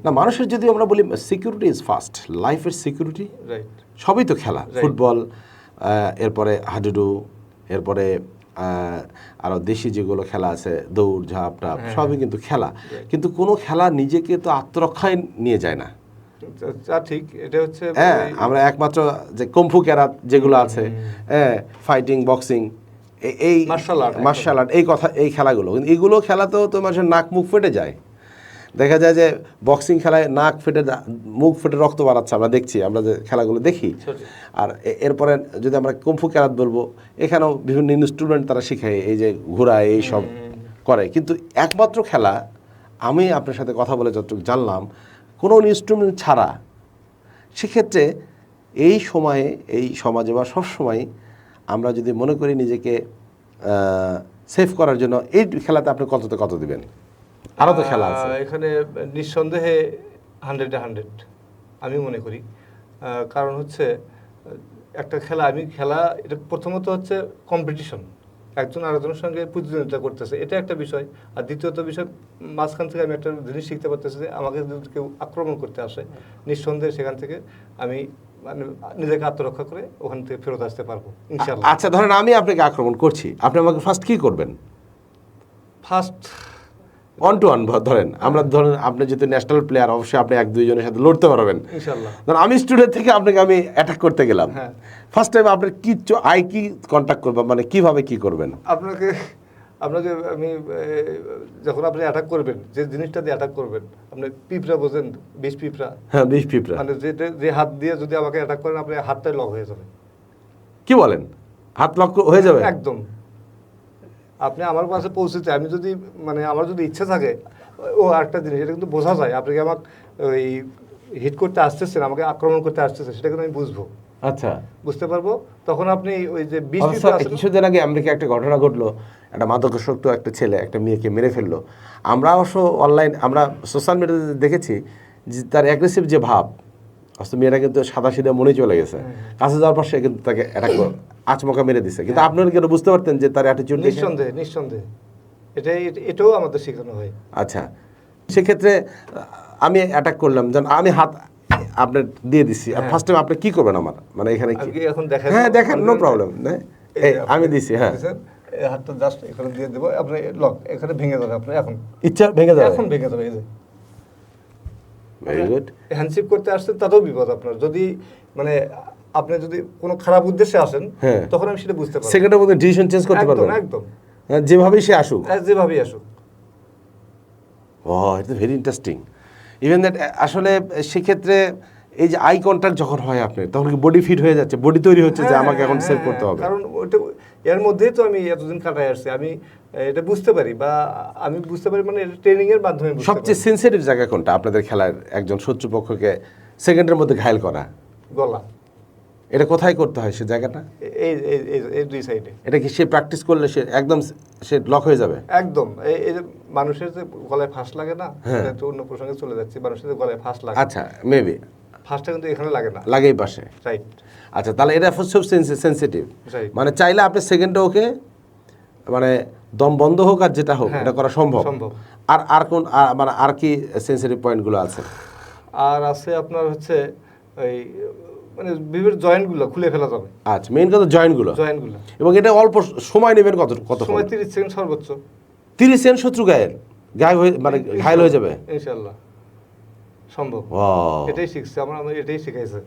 না মানুষের যদি আমরা বলি সিকিউরিটি ইজ ফার্স্ট, লাইফের সিকিউরিটি, রাইট, সবই তো খেলা, ফুটবল, এরপরে হাডুডু, এরপরে আরও দেশি যেগুলো খেলা আছে দৌড় ঝাঁপ টাপ, সবই কিন্তু খেলা। কিন্তু কোনো খেলা নিজেকে তো আত্মরক্ষায় নিয়ে যায় না। ঠিক, এটা হচ্ছে হ্যাঁ, আমরা একমাত্র যে কুম্ফু ক্যারাত যেগুলো আছে, হ্যাঁ, ফাইটিং, বক্সিং, এই মার্শাল আর্ট, এই খেলাগুলো, কিন্তু এগুলো খেলাতেও তো মানুষের নাক মুখ ফেটে যায়। দেখা যায় যে বক্সিং খেলায় নাক ফেটে মুখ ফেটে রক্ত বাড়াচ্ছে, আমরা দেখছি, আমরা যে খেলাগুলো দেখি। আর এরপরে যদি আমরা কুম্ফু ক্যারাত বলবো, এখানেও বিভিন্ন ইনস্ট্রুমেন্ট তারা শিখায়, এই যে ঘোরায়, এই সব করে। কিন্তু একমাত্র খেলা আমি আপনার সাথে কথা বলে যতটুকু জানলাম, কোনো ইনস্ট্রুমেন্ট ছাড়া, সেক্ষেত্রে এই সময়ে, এই সমাজে বা সবসময় আমরা যদি মনে করি নিজেকে সেভ করার জন্য, এই খেলাতে আপনি কত দিবেন? আরও তো খেলা আছে এখানে, নিঃসন্দেহে 100 আমি মনে করি। কারণ হচ্ছে একটা খেলা, এটা প্রথমত হচ্ছে কম্পিটিশন, একজন আরেকজনের সঙ্গে প্রতিদ্বন্দ্বিতা করতেছে, এটা একটা বিষয়। আর দ্বিতীয়ত বিষয়, মাঝখান থেকে আমি একটা জিনিস শিখতে পারতেছি যে আমাকে যদি কেউ আক্রমণ করতে আসে, নিঃসন্দেহে সেখান থেকে আমি মানে নিজেকে আত্মরক্ষা করে ওখান থেকে ফেরত আসতে পারবো ইনশাআল্লাহ। আচ্ছা, ধরেন আমি আপনাকে আক্রমণ করছি, আপনি আমাকে ফার্স্ট কি করবেন? ফার্স্ট ওয়ান টু ওয়ান ধরেন, আপনি যেহেতু ন্যাশনাল প্লেয়ার, অবশ্যই আপনি 1-2 জনের সাথে লড়তে পারবেন ইনশাআল্লাহ। ধরেন আমি স্টুডেন্ট থেকে আপনাকে আমি অ্যাটাক করতে গেলাম, ফার্স্ট টাইম আপনার কি কন্ট্যাক্ট করবেন, মানে কিভাবে কি করবেন? আপনাকে আমি যখন আপনি অ্যাটাক করবেন, যে জিনিসটা দিয়ে অ্যাটাক করবেন, আপনি পিঁপড়া বোঝেন, বিষ পিঁপড়া? হ্যাঁ, বিষ পিঁপড়া। মানে যে হাত দিয়ে যদি আমাকে অ্যাটাক করেন, আপনার হাতটাই লক হয়ে যাবে। কি বলেন? হাত লক হয়ে যাবে? একদম। আপনি আমার কাছে পৌঁছতে, আমি যদি মানে আমার যদি ইচ্ছা থাকে, ও আরেকটা জিনিস, এটা কিন্তু বোঝা যায়, আপনি আমাকে ওই হিট করতে আসতেছেন, আমাকে আক্রমণ করতে আসতেছেন, সেটা কিন্তু আমি বুঝবো। আচ্ছা, বুঝতে পারবো, তখন আপনি ওই যে কিছুদিন আগে আমেরিকা একটা ঘটনা ঘটলো, একটা মাদকাসক্ত একটা ছেলে একটা মেয়েকে মেরে ফেললো। আমরা অবশ্য অনলাইন, আমরা সোশ্যাল মিডিয়াতে দেখেছি যে তার অ্যাগ্রেসিভ যে ভাব, অথচ মেয়েটা কিন্তু সাদা সিধা মনে চলে গেছে, কাছে যাওয়ার পর সে কিন্তু তাকে অ্যাটাক আচমকা মেরে দিছে। কিন্তু আপনারা কেন বুঝতে পারতেন যে তার অ্যাটিটিউড? নিঃসন্দেহে এটাও আমাদের শেখানো হয়। আচ্ছা, সেক্ষেত্রে আমি অ্যাটাক করলাম, যেন আমি হাত আপনার দিয়ে দিচ্ছি, ফার্স্ট টাইম আপনি কি করবেন আমার, মানে এখানে কি এখন দেখেন? হ্যাঁ, দেখেন, নো প্রবলেম, আমি দিছি। হ্যাঁ, হাতটা জাস্ট এখানে দিয়ে দেবো, আপনি লক এখানে ভেঙে যাবে, আপনি এখন ইচ্ছা ভেঙে যাবে, এখন ভেঙে যাবে। এই যে ভেরি গুড। হ্যান্ডশেক করতে আসছে, তাতেও বিপদ আপনার। যদি মানে আপনি যদি কোনো খারাপ উদ্দেশ্যে আসেন, তখন আমি সেটা বুঝতে পারবো, সেকেন্ডের মধ্যে ডিসিশন চেঞ্জ করতে পারবো একদম, যেভাবেই সে আসুক, যেভাবেই আসুক। ও, it's very interesting. Even that, আসলে সেক্ষেত্রে এই যে আই কন্ট্যাক্ট যখন হয় আপনার, তখন কি বডি ফিট হয়ে যাচ্ছে, বডি তৈরি হচ্ছে যে আমাকে এখন সেভ করতে হবে? কারণ ওটা এর মধ্যেই তো আমি এতদিন কাটাই আসছি, আমি এটা বুঝতে পারি, বা আমি বুঝতে পারি, মানে ট্রেনিং এর মাধ্যমে। সবচেয়ে সেনসিটিভ জায়গা কোনটা আপনাদের খেলার, একজন শত্রুপক্ষকে সেকেন্ডের মধ্যে ঘায়েল করা? গলা। এটা কোথায় করতে হয় সে জায়গাটা? এই দুই সাইডে। এটা কি সে প্র্যাকটিস করলে সে একদম সে লক হয়ে যাবে? একদম। এই যে মানুষের যে গলায় ফাঁস লাগে না, এটা তো অন্য প্রসঙ্গে চলে যাচ্ছে, মানুষের যে গলায় ফাঁস লাগে, আচ্ছা, মেবি ফাঁসটা কিন্তু এখানে লাগে না, লাগেই পাশে। রাইট। আচ্ছা, তাহলে এটা খুব সেনসিটিভ, মানে চাইলে আপনি সেকেন্ডে ওকে, মানে দম বন্ধ হোক আর যেটা হোক, এটা করা সম্ভব। আর কোন, মানে আর কি সেনসিটিভ পয়েন্টগুলো আছে? আর আছে আপনার হচ্ছে ওই মানে বিভিন্ন জয়েন্টগুলো খুলে ফেলা যাবে। আচ্ছা, মেইন কথা জয়েন্টগুলো, এবং এটা অল্প সময় নেবেন, কত সময়? 30 সেকেন্ড সর্বোচ্চ। 30 সেকেন্ড শত্রু গায়েব হয়ে, মানে ঘায়েল হয়ে যাবে ইনশাআল্লাহ, সম্ভব। এটাই শিখছি আমরা, এটাই শিখাইছে।